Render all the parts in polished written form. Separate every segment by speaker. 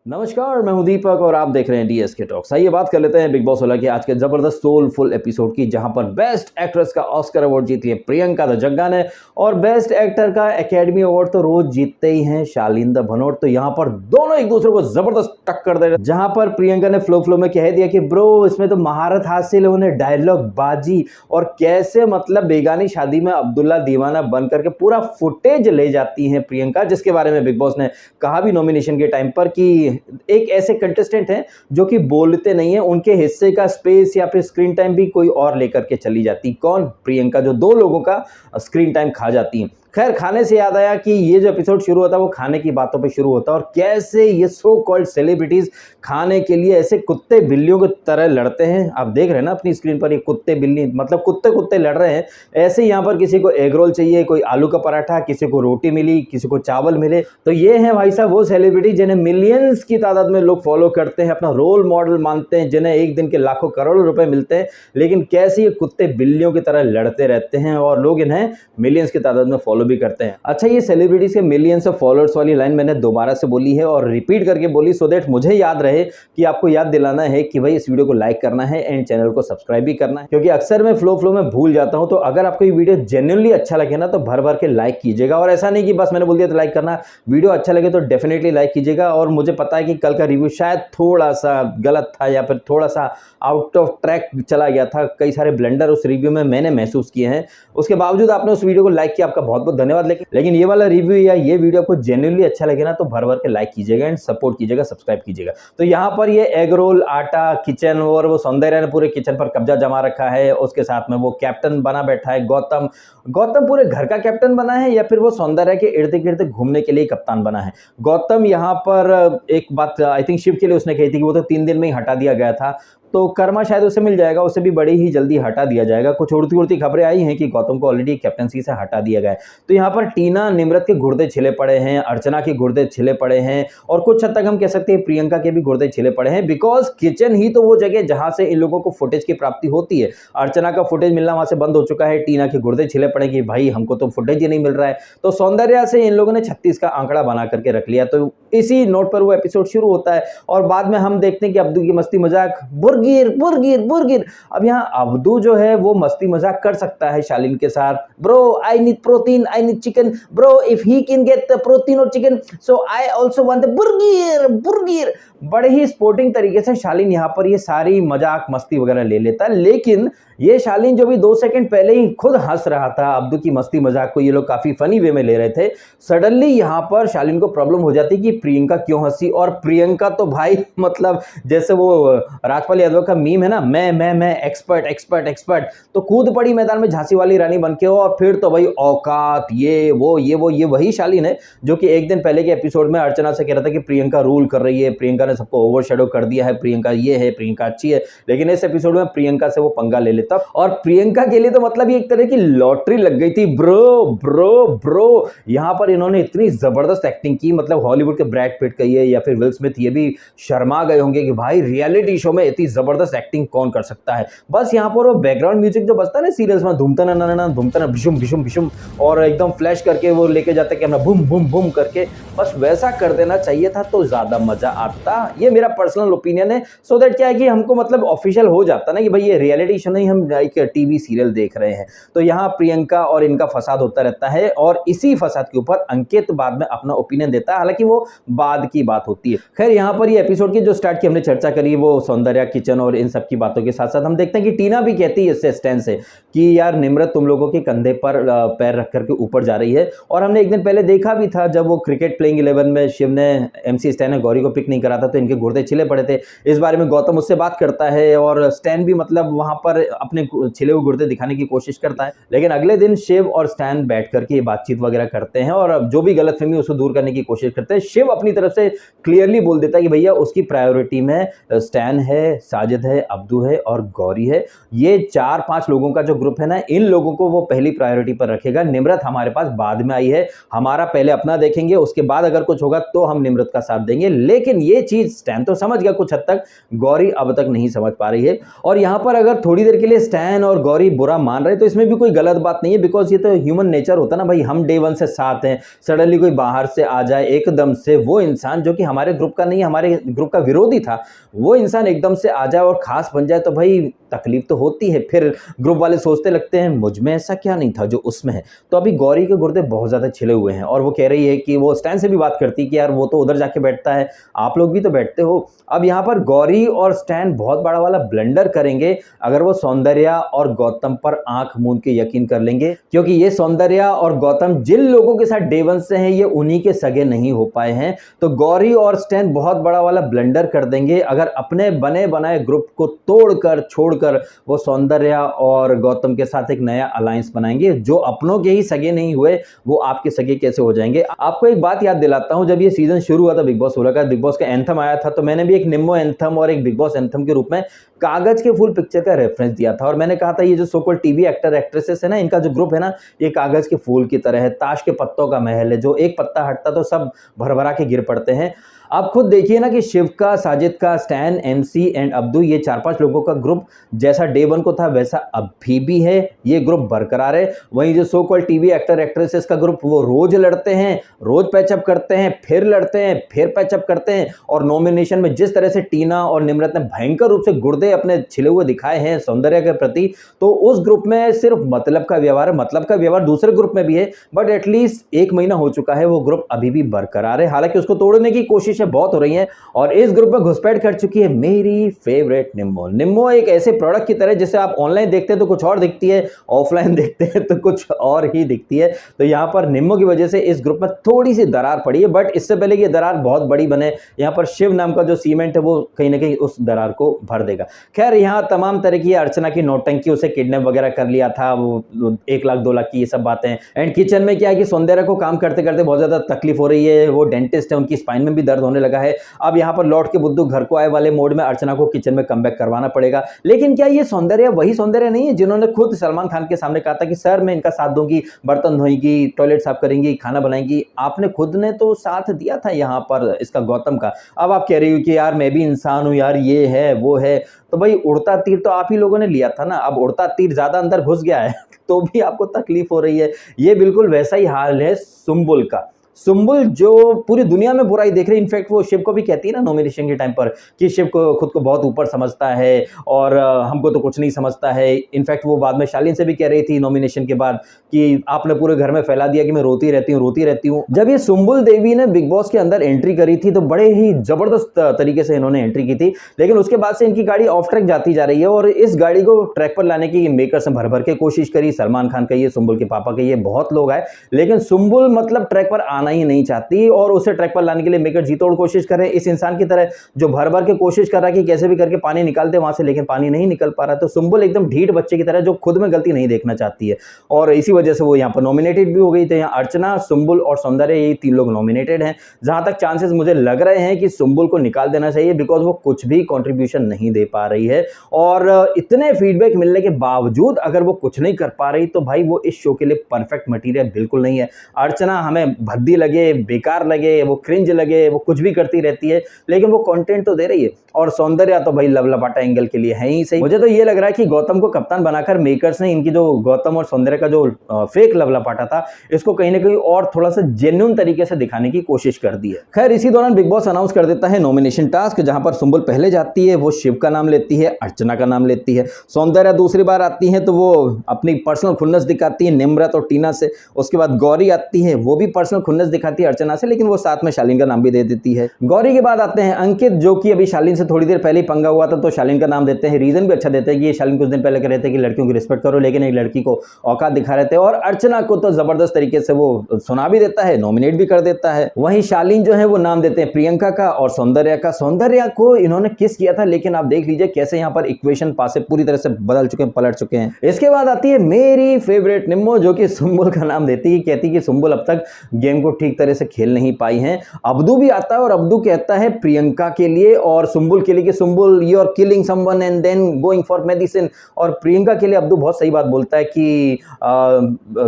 Speaker 1: नमस्कार, मैं हूं दीपक और आप देख रहे हैं डीएसके टॉक्स। आइए बात कर लेते हैं बिग बॉस वाला के आज के जबरदस्त सोलफुल एपिसोड की, जहां पर बेस्ट एक्ट्रेस का ऑस्कर अवार्ड जीती है प्रियंका द जग्गा ने और बेस्ट एक्टर का एकेडमी अवार्ड तो रोज जीतते ही हैं शालीन द भनोट। तो यहां पर दोनों एक दूसरे को जबरदस्त टक्कर दे रहे हैं, जहां पर प्रियंका ने फ्लो में कह दिया कि ब्रो इसमें तो महारत हासिल है, उन्हें डायलॉग बाजी और कैसे मतलब बेगानी शादी में अब्दुल्ला दीवाना बन करके पूरा फुटेज ले जाती हैं प्रियंका, जिसके बारे में बिग बॉस ने कहा भी नॉमिनेशन के टाइम पर कि एक ऐसे कंटेस्टेंट हैं जो कि बोलते नहीं है, उनके हिस्से का स्पेस या फिर स्क्रीन टाइम भी कोई और लेकर के चली जाती। कौन? प्रियंका, जो दो लोगों का स्क्रीन टाइम खा जाती है। खैर, खाने से याद आया कि ये जो एपिसोड शुरू होता है वो खाने की बातों पे शुरू होता है और कैसे ये सो कॉल्ड सेलिब्रिटीज खाने के लिए ऐसे कुत्ते बिल्लियों की तरह लड़ते हैं। आप देख रहे हैं ना अपनी स्क्रीन पर, ये कुत्ते बिल्ली मतलब कुत्ते लड़ रहे हैं। ऐसे यहाँ पर किसी को एग रोल चाहिए, कोई आलू का पराठा, किसी को रोटी मिली, किसी को चावल मिले। तो ये है भाई साहब वो सेलिब्रिटी जिन्हें मिलियंस की तादाद में लोग फॉलो करते हैं, अपना रोल मॉडल मानते हैं, जिन्हें एक दिन के लाखों करोड़ों रुपए मिलते हैं, लेकिन कैसे ये कुत्ते बिल्लियों की तरह लड़ते रहते हैं और लोग इन्हें मिलियंस की तादाद में फॉलो भी करते हैं। अच्छा, ये सेलिब्रिटीज के मिलियंस ऑफ फॉलोअर्स वाली लाइन मैंने दोबारा से बोली है और रिपीट करके बोली सो दैट मुझे याद रहे कि आपको याद दिलाना है कि भाई इस वीडियो को लाइक करना है एंड चैनल को सब्सक्राइब भी करना है, क्योंकि अक्सर मैं फ्लो में भूल जाता हूं। तो अगर आपको ये वीडियो जेन्युइनली अच्छा लगे ना तो भर भर के लाइक कीजिएगा, और ऐसा नहीं कि बस मैंने बोल दिया तो लाइक करना। वीडियो अच्छा लगे तो डेफिनेटली लाइक कीजिएगा। और मुझे पता है कि कल का रिव्यू शायद थोड़ा सा गलत था या फिर थोड़ा सा आउट ऑफ ट्रैक चला गया था, कई सारे ब्लंडर उस रिव्यू में मैंने महसूस किए हैं। उसके बावजूद आपने उस वीडियो को लाइक किया, आपका बहुत बहुत धन्यवाद। लेकिन ये वाला रिव्यू या ये वीडियो आपको जेन्युइनली अच्छा लगे ना तो भर भर के लाइक कीजिएगा एंड सपोर्ट कीजिएगा, सब्सक्राइब कीजिएगा। तो यहाँ पर ये एग रोल, आटा, किचन और वो सौंदर्य ने पूरे किचन पर कब्जा जमा रखा है। उसके साथ में वो कैप्टन बना बैठा है गौतम पूरे घर का कैप्टन बना है या फिर वो सौंदर्य के इर्द गिर्द घूमने के लिए कप्तान बना है। गौतम यहाँ पर एक बात आई थिंक शिव के लिए उसने कही थी कि वो तो 3 दिन में ही हटा दिया गया था, तो कर्मा शायद उसे मिल जाएगा, उसे भी बड़ी ही जल्दी हटा दिया जाएगा। कुछ उड़ती खबरें आई हैं कि गौतम को ऑलरेडी कैप्टनसी से हटा दिया गया है। तो यहाँ पर टीना निम्रत के गुर्दे छिले पड़े हैं, अर्चना के गुर्दे छिले पड़े हैं और कुछ हद तक हम कह सकते हैं प्रियंका के भी गुर्दे छिले पड़े हैं, बिकॉज किचन ही तो वो जगह जहां से इन लोगों को फुटेज की प्राप्ति होती है। अर्चना का फुटेज मिलना वहां से बंद हो चुका है, टीना के गुर्दे छिले पड़े कि भाई हमको तो फुटेज ही नहीं मिल रहा है। तो सौंदर्या से इन लोगों ने 36 का आंकड़ा बना करके रख लिया। तो इसी नोट पर वो एपिसोड शुरू होता है और बाद में हम देखते हैं कि अब्दू की मस्ती मजाक बुर्गिर। अब यहाँ अब्दू जो है वो मस्ती मजाक कर सकता है शालीन के साथ। Bro I need protein, I need chicken, bro if he can get the protein और chicken so I also want the burger. बड़े ही स्पोर्टिंग तरीके से शालीन यहाँ पर ये सारी मजाक मस्ती वगैरह ले लेता है, लेकिन ये शालीन जो भी 2 सेकंड पहले ही खुद हंस रहा था अब्दू की मस्ती मजाक को, ये लोग काफी फनी वे में ले रहे थे, सडनली यहाँ पर शालीन को प्रॉब्लम हो जाती कि प्रियंका क्यों हंसी। और प्रियंका तो भाई मतलब जैसे वो राजपाल यादव का मीम है ना, मैं एक्सपर्ट, तो कूद पड़ी मैदान में झांसी वाली रानी बनके हो। और फिर तो भाई औकात ये वही शालीन है जो कि एक दिन पहले के एपिसोड में अर्चना से कह रहा था कि प्रियंका रूल कर रही है, प्रियंका ने सबको ओवरशैडो कर दिया है, प्रियंका ये है, प्रियंका अच्छी है। लेकिन इस एपिसोड में प्रियंका से वो पंगा ले लेता और प्रियंका के लिए तो मतलब ये एक तरह की लॉटरी लग गई थी। ब्रो यहाँ पर इन्होंने इतनी जबरदस्त एक्टिंग की, मतलब हॉलीवुड के ब्रैड पिट कहिए या फिर विल स्मिथ, ये भी शर्मा गए होंगे कि भाई रियलिटी शो में इतनी जबरदस्त एक्टिंग कौन कर सकता है। बस यहाँ पर वो बैकग्राउंड म्यूजिक जो बजता है ना सीरियल्स में, धूमता भिशुम और एकदम फ्लैश करके वो लेके जाते कैमरा बूम करके, बस वैसा कर देना चाहिए था तो ज्यादा मजा आता। ये मेरा पर्सनल ओपिनियन है। सो दैट क्या है कि हमको मतलब ऑफिशियल हो जाता ना कि भाई ये रियलिटी शो नहीं, हम एक टीवी सीरियल देख रहे हैं। तो यहाँ प्रियंका और इनका फसाद होता रहता है और इसी फसाद के ऊपर अंकित बाद में अपना ओपिनियन देता है, हालांकि वो बाद की बात होती है। खैर, यहाँ पर ये एपिसोड की जो स्टार्ट की हमने चर्चा करी वो सौंदर्या, किचन और इन सब की बातों के साथ साथ हम देखते हैं कि टीना भी कहती है इससे स्टैंड से कि यार निम्रत तुम लोगों के कंधे पर पैर रख करके ऊपर जा रही है। और हमने एक दिन पहले देखा भी था जब वो क्रिकेट प्लेइंग 11 में शिव ने MC स्टैन ने गौरी को पिक नहीं करा था तो इनके गुर्दे छिले पड़े थे। इस बारे में गौतम उससे बात करता है और स्टैन भी मतलब वहां पर अपने छिले हुए गुर्दे दिखाने की कोशिश करता है। लेकिन अगले दिन शिव और स्टैन बैठ करके बातचीत वगैरह करते हैं और जो भी गलतफहमी उसको दूर करने की कोशिश करते हैं। शिव अपनी तरफ से क्लियरली बोल देता है कि भैया उसकी प्रायोरिटी में स्टैन है, साजिद है, अब्दू है और गौरी है। ये 4-5 लोगों का जो ग्रुप है ना, इन लोगों को वो पहली प्रायोरिटी पर रखेगा। निम्रत हमारे पास बाद में आई है, हमारा पहले अपना देखेंगे, उसके बाद अगर कुछ होगा तो हम निम्रत का साथ देंगे। लेकिन ये चीज स्टैन तो समझ गया कुछ हद तक, गौरी अब तक नहीं समझ पा रही है। और यहां पर अगर थोड़ी देर के लिए स्टैन और गौरी बुरा मान रहे तो इसमें भी कोई गलत बात नहीं है, बिकॉज ये तो ह्यूमन नेचर होता ना भाई, हम डे वन से साथ हैं, सडनली कोई बाहर से आ जाए एकदम से, वो इंसान जो कि हमारे ग्रुप का नहीं, हमारे ग्रुप का विरोधी था, वो इंसान एकदम से आ जाए और खास बन जाए तो भाई तकलीफ तो होती है। फिर ग्रुप वाले सोचते लगते हैं मुझ में ऐसा क्या नहीं था जो उसमें है। तो अभी गौरी के गुर्दे बहुत ज्यादा छिले हुए हैं और वो कह रही है कि वो स्टैन से भी बात करती कि यार वो तो उधर जाके बैठता है, आप लोग भी तो बैठते हो। अब यहाँ पर गौरी और स्टैन बहुत बड़ा वाला ब्लंडर करेंगे अगर वो सौंदर्या और गौतम पर आंख मूंद के यकीन कर लेंगे, क्योंकि ये सौंदर्या और गौतम जिन लोगों के साथ डे वन से हैं ये उन्हीं के सगे नहीं हो पाए हैं। तो गौरी और स्टैन बहुत बड़ा वाला ब्लंडर कर देंगे अगर अपने बने बनाए ग्रुप को तोड़कर छोड़कर वो सौंदर्या और गौतम के साथ एक नया अलायंस बनाएंगे। जो अपनों के ही सगे नहीं हुए वो आपके सगे कैसे हो जाएंगे। आपको एक बात याद दिलाता हूं, जब ये सीजन शुरू हुआ था बिग बॉस 16 का, बिग बॉस का एंथम आया था, तो मैंने भी एक निम्बो एंथम और एक बिग बॉस एंथम के रूप में कागज के फूल पिक्चर का रेफरेंस दिया था। और मैंने कहा था ये जो सोकॉल्ड टीवी एक्टर एक्ट्रेसेस है ना, इनका जो ग्रुप है ना, ये कागज के फूल की तरह है, ताश के पत्तों का महल है, जो एक पत्ता हटता तो सब भरभरा के गिर पड़ते हैं। आप खुद देखिए ना कि शिव का, साजिद का, स्टैन, एमसी एंड अब्दू, ये 4-5 लोगों का ग्रुप जैसा डे वन को था वैसा अभी भी है, ये ग्रुप बरकरार है। वहीं जो so called TV actor actresses का ग्रुप, वो रोज लड़ते हैं, रोज पैचअप करते हैं, फिर लड़ते हैं, फिर पैचअप करते हैं। और नॉमिनेशन में जिस तरह से टीना और निम्रत ने भयंकर रूप से गुर्दे अपने छिले हुए दिखाए हैं सौंदर्य के प्रति, तो उस ग्रुप में सिर्फ मतलब का व्यवहार है। मतलब का व्यवहार दूसरे ग्रुप में भी है, बट एटलीस्ट 1 महीना हो चुका है, वो ग्रुप अभी भी बरकरार है। हालांकि उसको तोड़ने की कोशिश बहुत हो रही है और इस ग्रुप में घुसपैठ कर चुकी है मेरी फेवरेट निम्मो। निम्मो एक ऐसे प्रोडक्ट की तरह जिसे आप ऑनलाइन देखते हैं तो कुछ और दिखती है, ऑफलाइन देखते हैं तो कुछ और ही दिखती है। तो यहां पर निम्मो की वजह से इस ग्रुप में थोड़ी सी दरार पड़ी है, बट इससे पहले कि दरार बहुत बड़ी बने, यहां पर शिव नाम का जो सीमेंट है वो कहीं ना कहीं उस दरार को भर देगा। खैर यहां तमाम तरह की अर्चना की नौटंकी, उसे किडनैप वगैरह कर लिया था, वो 1 लाख 2 लाख की ये सब बातें। एंड किचन में क्या है कि सौंदर्य को काम करते करते बहुत ज्यादा तकलीफ हो रही है, वो डेंटिस्ट है, उनकी स्पाइन में भी दर्द होने लगा है। अब यहां पर लौट के बुद्धू घर को आए वाले मोड में अर्चना को किचन में कमबैक करवाना पड़ेगा। लेकिन क्या ये सौंदर्य वही सौंदर्य नहीं है जिन्होंने खुद सलमान खान के सामने कहा था कि सर मैं इनका साथ दूंगी, बर्तन धोएंगी, टॉयलेट साफ करेंगी, खाना बनाएंगी। आपने खुद ने तो साथ दिया था यहां पर इसका गौतम का। अब आप कह रही हो कि यार मैं भी इंसान हूं यार, ये है वो है, तो भाई उड़ता तीर तो आप ही लोगों ने लिया था ना। अब उड़ता तीर ज्यादा अंदर घुस गया है तो भी आपको तकलीफ हो रही है। ये बिल्कुल वैसा ही हाल है सुम्बुल का। सुम्बुल जो पूरी दुनिया में बुराई देख रही है, इनफैक्ट वो शिव को भी कहती है ना नॉमिनेशन के टाइम पर कि शिव को खुद को बहुत ऊपर समझता है और हमको तो कुछ नहीं समझता है। इनफैक्ट वो बाद में शालीन से भी कह रही थी नॉमिनेशन के बाद कि आपने पूरे घर में फैला दिया कि मैं रोती रहती हूँ। जब ये सुम्बुल देवी ने बिग बॉस के अंदर एंट्री करी थी तो बड़े ही जबरदस्त तरीके से इन्होंने एंट्री की थी, लेकिन उसके बाद से इनकी गाड़ी ऑफ ट्रैक जाती जा रही है और इस गाड़ी को ट्रैक पर लाने की मेकर्स ने भर भर के कोशिश करी। सलमान खान कहिए, सुम्बुल के पापा कहिए, बहुत लोग आए, लेकिन सुम्बुल मतलब ट्रैक पर आना ही नहीं चाहती और उसे ट्रैक पर लाने के लिए मेकर जी तोड़ कोशिश कर रहे हैं। इस इंसान की तरह जो भर भर के कोशिश कर रहा है कि कैसे भी करके पानी निकाल दे वहां से, लेकिन पानी नहीं निकल पा रहा। तो सुम्बुल एकदम ढीठ बच्चे की तरह जो खुद में गलती नहीं देखना चाहती है और इसी वजह से वो यहाँ पर नॉमिनेटेड भी हो गई। तो यहाँ अर्चना, सुम्बुल और सौंदर्य, ये 3 लोग नॉमिनेटेड हैं। जहां तक चांसेस मुझे लग रहे हैं कि सुम्बुल को निकाल देना चाहिए, बिकॉज वो कुछ भी कॉन्ट्रीब्यूशन नहीं दे पा रही है और इतने फीडबैक मिलने के बावजूद अगर वो कुछ नहीं कर पा रही तो भाई वो इस शो के लिए परफेक्ट मटीरियल बिल्कुल नहीं है। अर्चना हमें भद्दी लगे, बेकार लगे, वो क्रिंज लगे, वो कुछ भी करती रहती है, लेकिन वो कंटेंट तो दे रही है। और सौंदर्या तो भाई लवलपाटा एंगल के लिए है ही सही। मुझे तो ये लग रहा है कि गौतम को कप्तान बनाकर मेकर्स ने इनकी जो गौतम और सौंदर्य का जो फेक लवलपाटा था, इसको कहीं ना कहीं और थोड़ा सा जेन्युइन तरीके से दिखाने की कोशिश कर दी है। खैर इसी दौरान बिग बॉस अनाउंस कर देता है नॉमिनेशन टास्क, जहां पर सुम्बुल पहले जाती है, वो शिव का नाम लेती है, अर्चना का नाम लेती है। सौंदर्या दूसरी बार आती है तो वो अपनी पर्सनल खुन्नस दिखाती है निम्रत और टीना से। उसके बाद गौरी आती है, वो भी पर्सनल खुन्नस दिखाती है अर्चना से, लेकिन वो साथ में शालीन का नाम भी दे देती है। गौरी के बाद आते हैं अंकित, जो कि अभी शालीन से थोड़ी देर पहले ही पंगा हुआ था तो शालीन का नाम देते हैं। रीजन भी अच्छा देते हैं कि ये शालीन कुछ दिन पहले कह रहे थे कि लड़कियों की रिस्पेक्ट करो, लेकिन एक लड़की को औकात दिखा रहे थे। और अर्चना को तो जबरदस्त तरीके से वो सुना भी देता है, नॉमिनेट भी कर देता है। वहीं शालीन जो है वो नाम देते हैं प्रियंका का और सौंदर्या का। सौंदर्या को इन्होंने किस किया था, लेकिन आप देख लीजिए कैसे यहाँ पर इक्वेशन पासे पूरी तरह से बदल चुके हैं, पलट चुके हैं। इसके बाद आती है मेरी फेवरेट निम्मो, जो कि सुम्बुल का नाम देती है, कहती कि सुम्बुल अब तक गेम को ठीक तरह से खेल नहीं पाई हैं। अब्दू भी आता है और अब्दू कहता है प्रियंका के लिए और सुंबुल के लिए कि Sumbul you are killing someone and then going for medicine, और प्रियंका के लिए अब्दू बहुत सही बात बोलता है कि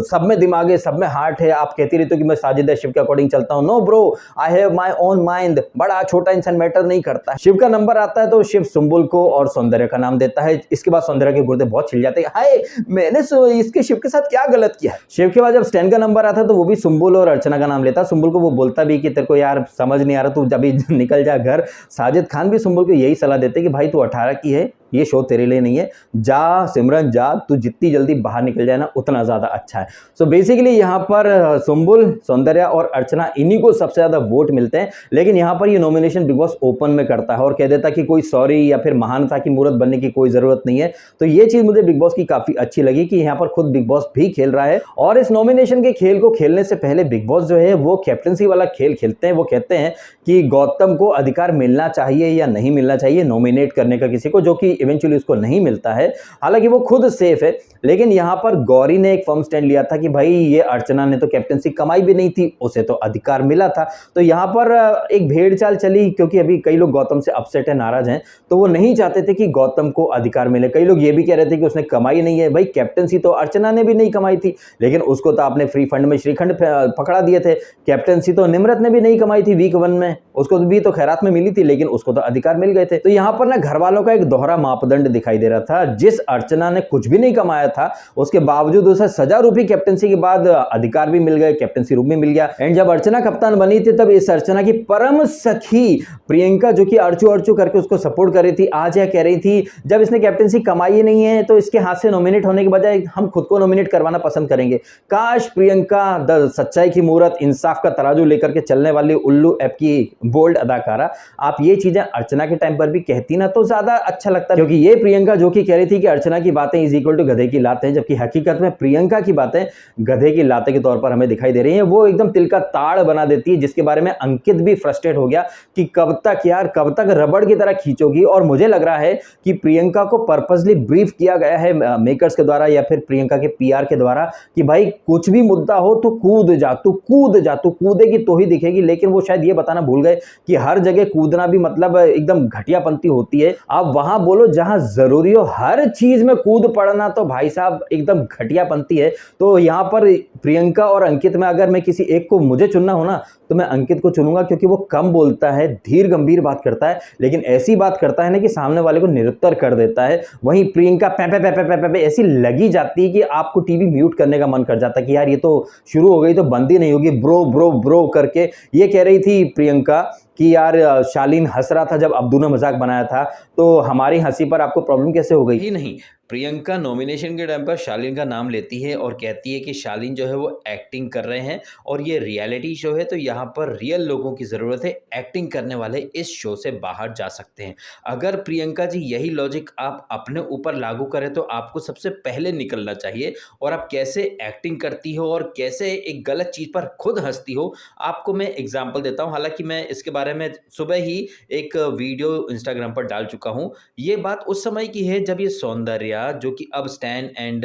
Speaker 1: सब में दिमाग है, सब में हार्ट है, आप कहती रहती हो कि मैं साजिद शिव के अकॉर्डिंग चलता हूं। No bro, I have my own mind. बड़ा छोटा इंसान मैटर नहीं करता। शिव का नंबर आता है तो शिव सुंबुल को और सौंदर्य का नाम देता है। इसके बाद सौंदर्य के गुर्दे बहुत छिल जाते हैं, हाय मैंने इसके शिव के साथ क्या गलत किया। शिव के बाद जब स्टैन का नंबर आता है तो वो भी सुंबुल और अर्चना का नाम लेता है। सुंबुल को वो बोलता भी कि तेरे को यार समझ नहीं आ रहा, तू जब निकल जा घर। साजिद खान भी सुंबुल को यही सलाह देते कि भाई तू 18 की है, ये शो तेरे लिए नहीं है, जा सिमरन जा, तू जितनी जल्दी बाहर निकल जाए ना उतना ज्यादा अच्छा है। सो बेसिकली यहाँ पर सुंबुल, सौंदर्या और अर्चना इन्हीं को सबसे ज्यादा वोट मिलते हैं। लेकिन यहाँ पर ये नॉमिनेशन बिग बॉस ओपन में करता है और कह देता कि कोई सॉरी या फिर महानता की मूर्त बनने की कोई जरूरत नहीं है। तो ये चीज मुझे बिग बॉस की काफी अच्छी लगी कि यहाँ पर खुद बिग बॉस भी खेल रहा है। और इस नॉमिनेशन के खेल को खेलने से पहले बिग बॉस जो है वो कैप्टनसी वाला खेल खेलते हैं। वो कहते हैं कि गौतम को अधिकार मिलना चाहिए या नहीं मिलना चाहिए नॉमिनेट करने का किसी को, जो कि इवेंचुअली उसको नहीं मिलता है। हालांकि वो खुद सेफ है, लेकिन यहां पर गौरी ने एक फर्म स्टैंड लिया था कि भाई ये अर्चना ने तो कैप्टनसी कमाई भी नहीं थी, उसे तो अधिकार मिला था। तो यहां पर एक भेड़ चाल चली, क्योंकि अभी कई लोग गौतम से अपसेट है, नाराज हैं, तो वो नहीं चाहते थे कि गौतम को अधिकार मिले। कई लोग ये भी कह रहे थे कि उसने कमाई नहीं है। भाई कैप्टनसी तो अर्चना ने भी नहीं कमाई थी, लेकिन उसको तो आपने फ्री फंड में श्रीखंड पकड़ा दिए थे। कैप्टनसी तो निम्रत ने भी नहीं कमाई थी वीक 1 में, उसको भी तो खैरात में मिली थी, लेकिन उसको तो अधिकार मिल गए थे। तो यहां पर ना घर वालों का एक दोहरा मापदंड दिखाई दे रहा था। जिस अर्चना ने कुछ भी नहीं कमाया था, उसके बावजूद उसे सजा रूपी कैप्टनसी के बाद अधिकार भी मिल गए, कैप्टनसी रूप में मिल गया। एंड जब अर्चना कप्तान बनी थी तब इस अर्चना की परम सखी प्रियंका, जो कि अर्चू अर्चू करके उसको सपोर्ट कर रही थी, आज यह कह रही थी जब इसने कैप्टनसी कमाई नहीं है तो इसके हाथ से नॉमिनेट होने के बजाय हम खुद को नॉमिनेट करवाना पसंद करेंगे। काश प्रियंका द सच्चाई की मूरत, इंसाफ का तराजू लेकर के चलने वाली उल्लू ऐप की बोल्ड अदाकारा, आप ये चीजें अर्चना के टाइम पर भी कहती ना तो ज्यादा अच्छा लगता, क्योंकि ये प्रियंका जो कि कह रही थी कि अर्चना की बातें इज इक्वल टू गधे की लातें, जबकि हकीकत में प्रियंका की बातें गधे की लातें के तौर पर हमें दिखाई दे रही हैं। वो एकदम तिल का ताड़ बना देती है, जिसके बारे में अंकित भी फ्रस्ट्रेट हो गया कि कब तक यार, कब तक रबड़ की तरह खींचोगी। और मुझे लग रहा है कि प्रियंका को पर्पसली ब्रीफ किया गया है मेकर्स के द्वारा या फिर प्रियंका के पीआर के द्वारा कि भाई कुछ भी मुद्दा हो तो कूद जा, तू कूद जा, तू कूदेगी तो ही दिखेगी। लेकिन वो शायद ये बताना भूल गए कि हर जगह कूदना भी मतलब एकदम घटियापंती होती है। आप वहां बोलो जहां जरूरी हो, हर चीज में कूद पड़ना तो भाई साहब एकदम घटियापंती है। तो यहां पर प्रियंका और अंकित में अगर मैं किसी एक को मुझे चुनना हो ना तो मैं अंकित को चुनूंगा, क्योंकि वो कम बोलता है, धीर गंभीर बात करता है, लेकिन ऐसी बात करता है ना कि सामने वाले को निरुत्तर कर देता है। वहीं प्रियंका पे पे पे पे पे पे पे ऐसी लगी जाती है कि आपको टीवी म्यूट करने का मन कर जाता है कि यार ये तो शुरू हो गई तो बंद ही नहीं होगी, ब्रो ब्रो ब्रो करके। ये कह रही थी प्रियंका कि यार शालीन हंस रहा था जब अब्दू ने मजाक बनाया था, तो हमारी हंसी पर आपको प्रॉब्लम कैसे हो गई। ही नहीं, प्रियंका नॉमिनेशन के टाइम पर शालीन का नाम लेती है और कहती है कि शालीन जो है वो एक्टिंग कर रहे हैं और ये रियलिटी शो है, तो यहाँ पर रियल लोगों की ज़रूरत है, एक्टिंग करने वाले इस शो से बाहर जा सकते हैं। अगर प्रियंका जी यही लॉजिक आप अपने ऊपर लागू करें तो आपको सबसे पहले निकलना चाहिए। और आप कैसे एक्टिंग करती हो और कैसे एक गलत चीज़ पर खुद हंसती हो, आपको मैं एग्जाम्पल देता हूँ। हालांकि मैं इसके बारे में सुबह ही एक वीडियो इंस्टाग्राम पर डाल चुका हूँ। ये बात उस समय की है जब ये सौंदर्या, जो कि अब स्टैन एंड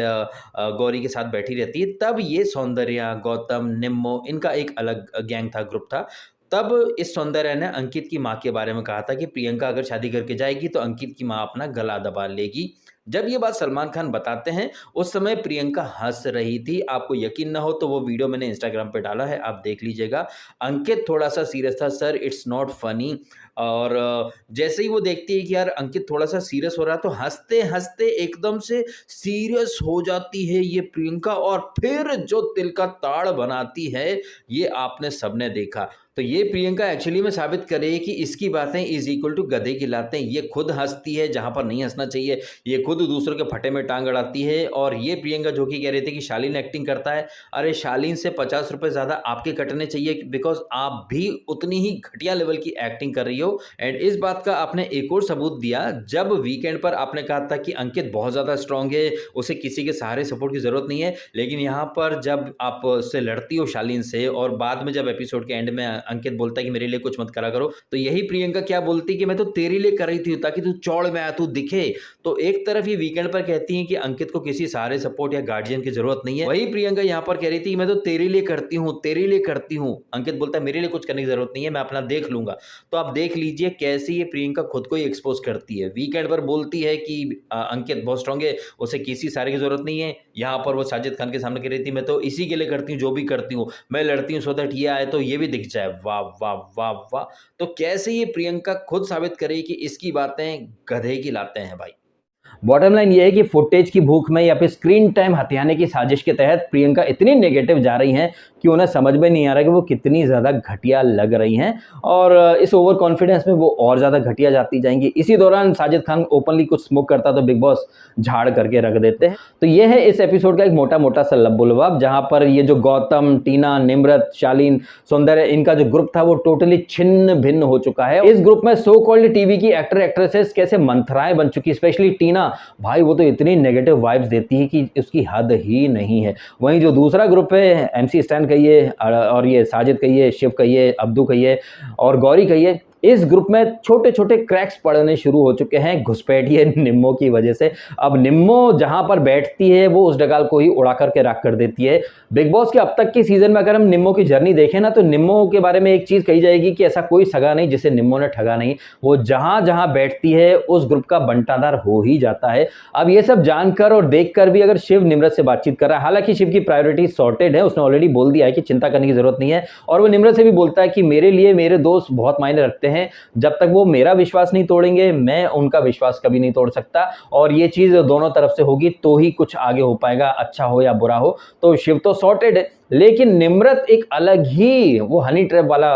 Speaker 1: गौरी के साथ बैठी रहती है, तब ये सौंदर्या, गौतम, निम्मो, इनका एक अलग गैंग था, ग्रुप था। तब इस सौंदर्या ने अंकित की माँ के बारे में कहा था कि प्रियंका अगर शादी करके जाएगी तो अंकित की माँ अपना गला दबा लेगी। जब ये बात सलमान खान बताते हैं उस समय प्रियंका हंस रही थी। आपको यकीन ना हो तो वो वीडियो मैंने इंस्टाग्राम पे डाला है, आप देख लीजिएगा। अंकित थोड़ा सा सीरियस था, सर इट्स नॉट फनी। और जैसे ही वो देखती है कि यार अंकित थोड़ा सा सीरियस हो रहा है तो हंसते हंसते एकदम से सीरियस हो जाती है ये प्रियंका, और फिर जो तिल का ताड़ बनाती है ये आपने सबने देखा। तो ये प्रियंका एक्चुअली में साबित करे कि इसकी बातें इज इक्वल टू गधे की लातें। ये खुद हंसती है जहां पर नहीं हंसना चाहिए, ये खुद दूसरों के फटे में टांग अड़ाती है। और ये प्रियंका जो कि कह रही थी कि शालीन एक्टिंग करता है, अरे शालीन से 50 रुपए ज्यादा आपके कटने चाहिए, बिकॉज आप भी उतनी ही घटिया लेवल की एक्टिंग कर रही हो हो। एंड इस बात का आपने एक और सबूत दिया जब वीकेंड पर आपने कहा था कि अंकित बहुत ज़्यादा स्ट्रांग है, उसे किसी के सहारे सपोर्ट की ज़रूरत नहीं है, लेकिन यहाँ पर जब आप उससे लड़ती हो शालीन से और बाद में जब एपिसोड के एंड में अंकित बोलता है कि मेरे लिए कुछ मत करा करो, तो यही प्रियंका क्या बोलती कि मैं तो तेरे लिए कर रही थी ताकि तू चौड़ में आया, तू दिखे। तो एक तरफ ये वीकेंड पर कहती हैं कि अंकित को किसी सहारे सपोर्ट या गार्जियन की जरूरत नहीं है, वही प्रियंका यहाँ पर कह रही थी मैं तो तेरे लिए करती हूँ, तेरे लिए करती हूँ। अंकित बोलता है मेरे लिए कुछ करने की जरूरत नहीं है, मैं अपना देख लूंगा। तो आप देख लीजिए कैसे ये प्रियंका खुद को ही एक्सपोज करती है। वीकेंड पर बोलती है कि अंकित बहुत स्ट्रांग है, उसे किसी सहारे की जरूरत नहीं है। यहाँ पर वो साजिद खान के सामने कह रही थी मैं तो इसी के लिए करती हूँ जो भी करती हूँ, मैं लड़ती हूँ सो दैट ये आए तो ये भी दिख जाए। वाह वाह वाह वाह। तो कैसे ये प्रियंका खुद साबित करे कि इसकी बातें गधे की लाते हैं भाई। बॉटम लाइन ये है कि फुटेज की भूख में या फिर स्क्रीन टाइम हथियाने की साजिश के तहत प्रियंका इतनी नेगेटिव जा रही हैं कि उन्हें समझ में नहीं आ रहा कि वो कितनी ज़्यादा घटिया लग रही हैं, और इस ओवर कॉन्फिडेंस में वो और ज़्यादा घटिया जाती जाएंगी। इसी दौरान साजिद खान ओपनली कुछ स्मोक करता तो बिग बॉस झाड़ करके रख देते हैं। तो ये है इस एपिसोड का एक मोटा मोटा सा लबुलवाब, जहाँ पर ये जो गौतम, टीना, निम्रत, शालीन, सौंदर्य, इनका जो ग्रुप था वो टोटली छिन्न भिन्न हो चुका है। इस ग्रुप में सो कॉल्ड टीवी की एक्टर एक्ट्रेसेस कैसे मंथराएं बन चुकी, स्पेशली टीना भाई, वो तो इतनी नेगेटिव वाइब्स देती है कि उसकी हद ही नहीं है। वहीं जो दूसरा ग्रुप है, MC स्टैन कहिए और ये साजिद कहिए, शिव कहिए, अब्दू कहिए और गौरी कहिए, इस ग्रुप में छोटे छोटे क्रैक्स पड़ने शुरू हो चुके हैं घुसपैठिए निम्मो की वजह से। अब निम्मो जहां पर बैठती है वो उस डगाल को ही उड़ा करके रख कर देती है। बिग बॉस के अब तक की सीजन में अगर हम निम्मो की जर्नी देखें ना, तो निम्मो के बारे में एक चीज कही जाएगी कि ऐसा कोई सगा नहीं जिसे निम्मो ने ठगा नहीं। वो जहां जहां बैठती है उस ग्रुप का बंटादार हो ही जाता है। अब ये सब जानकर और देखकर भी अगर शिव निम्रत से बातचीत कर रहा है, हालांकि शिव की प्रायोरिटी सॉर्टेड है, उसने ऑलरेडी बोल दिया है कि चिंता करने की जरूरत नहीं है, और वो निम्रत से भी बोलता है कि मेरे लिए मेरे दोस्त बहुत मायने रखते हैं, जब तक वो मेरा विश्वास नहीं तोड़ेंगे मैं उनका विश्वास कभी नहीं तोड़ सकता, और ये चीज दोनों तरफ से होगी तो ही कुछ आगे हो पाएगा, अच्छा हो या बुरा हो। तो शिव तो सॉर्टेड है, लेकिन निम्रत एक अलग ही वो हनी ट्रैप वाला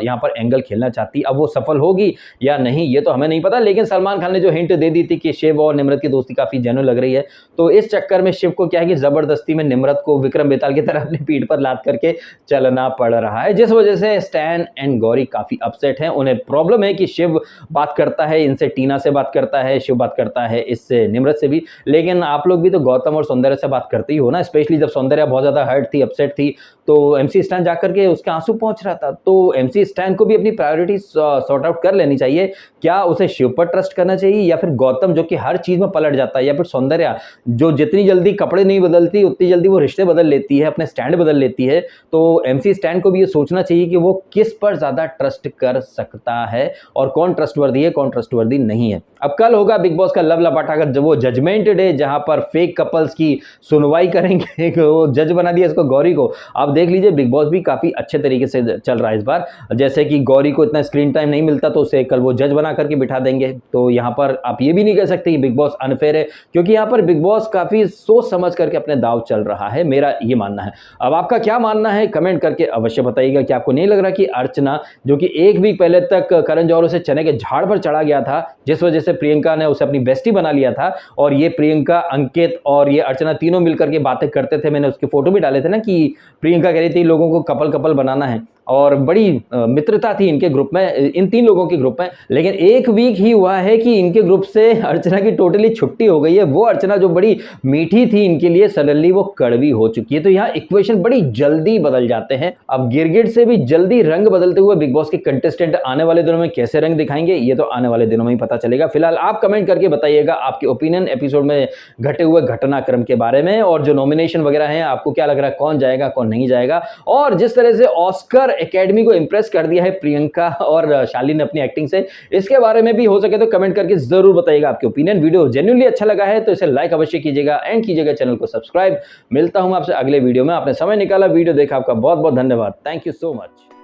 Speaker 1: यहाँ पर एंगल खेलना चाहती। अब वो सफल होगी या नहीं ये तो हमें नहीं पता, लेकिन सलमान खान ने जो हिंट दे दी थी कि शिव और निम्रत की दोस्ती काफी जेन्युइन लग रही है, तो इस चक्कर में शिव को क्या है कि जबरदस्ती में निम्रत को विक्रम बेताल की तरह अपनी पीठ पर लाद करके चलना पड़ रहा है, जिस वजह से स्टैन एंड गौरी काफी अपसेट हैं। उन्हें प्रॉब्लम है कि शिव बात करता है इनसे, टीना से बात करता है, शिव बात करता है इससे, निम्रत से भी, लेकिन आप लोग भी तो गौतम और सौंदर्य से बात करते ही हो ना, स्पेशली जब सौंदर्य बहुत ज्यादा हर्ट थी, अपसेट थी, तो MC स्टैन जाकर के उसके आंसू पहुंच रहा था। तो MC स्टैन को भी अपनी प्रायोरिटी सॉर्ट आउट कर लेनी चाहिए। क्या उसे शिव पर ट्रस्ट करना चाहिए, या फिर गौतम जो कि हर चीज में पलट जाता है, या फिर सौंदर्या जो जितनी जल्दी कपड़े नहीं बदलती उतनी जल्दी वो रिश्ते बदल लेती है, अपने स्टैंड बदल लेती है। तो MC स्टैन को भी ये सोचना चाहिए कि वो किस पर ज्यादा ट्रस्ट कर सकता है और कौन ट्रस्टवर्दी है, कौन ट्रस्टवर्दी नहीं है। अब कल होगा बिग बॉस का लव लपाटा का वो जजमेंट डे, जहां पर फेक कपल्स की सुनवाई करेंगे। वो जज बना दिया इसको गौरी को। आप देख लीजिए बिग बॉस भी काफी अच्छे तरीके से चल रहा है इस बार, जैसे कि गौरी को इतना स्क्रीन टाइम नहीं मिलता तो उसे कल वो जज बना करके बिठा देंगे। तो यहाँ पर आप ये भी नहीं कह सकते कि बिग बॉस अनफेयर है, क्योंकि यहाँ पर बिग बॉस काफी सोच समझ करके अपने दाव चल रहा है, मेरा ये मानना है। अब आपका क्या मानना है कमेंट करके अवश्य बताइएगा। कि आपको नहीं लग रहा कि अर्चना जो कि एक वीक पहले तक करण जौहर से चने के झाड़ पर चढ़ा गया था, जिस वजह से प्रियंका ने उसे अपनी बेस्टी बना लिया था, और ये प्रियंका, अंकित और ये अर्चना तीनों मिलकर के बातें करते थे, मैंने उसके फोटो भी डाले थे ना कि प्रियंका कह रही थी लोगों को कपल कपल बनाना है, और बड़ी मित्रता थी इनके ग्रुप में, इन तीन लोगों के ग्रुप में। लेकिन एक वीक ही हुआ है कि इनके ग्रुप से अर्चना की टोटली छुट्टी हो गई है। वो अर्चना जो बड़ी मीठी थी इनके लिए, सडनली वो कड़वी हो चुकी है। तो यहाँ इक्वेशन बड़ी जल्दी बदल जाते हैं। अब गिरगिट से भी जल्दी रंग बदलते हुए बिग बॉस के कंटेस्टेंट आने वाले दिनों में कैसे रंग दिखाएंगे, ये तो आने वाले दिनों में ही पता चलेगा। फिलहाल आप कमेंट करके बताइएगा आपके ओपिनियन एपिसोड में घटे हुए घटनाक्रम के बारे में, और जो नॉमिनेशन वगैरह है आपको क्या लग रहा है, कौन जाएगा कौन नहीं जाएगा। और जिस तरह से ऑस्कर एकेडमी को इंप्रेस कर दिया है प्रियंका और शालीन ने अपनी एक्टिंग से, इसके बारे में भी हो सके तो कमेंट करके जरूर बताइएगा आपके ओपिनियन। वीडियो जेन्युइनली अच्छा लगा है तो इसे लाइक अवश्य कीजिएगा एंड कीजिएगा चैनल को सब्सक्राइब। मिलता हूं आपसे अगले वीडियो में। आपने समय निकाला, वीडियो देखा, आपका बहुत बहुत धन्यवाद। Thank you so much.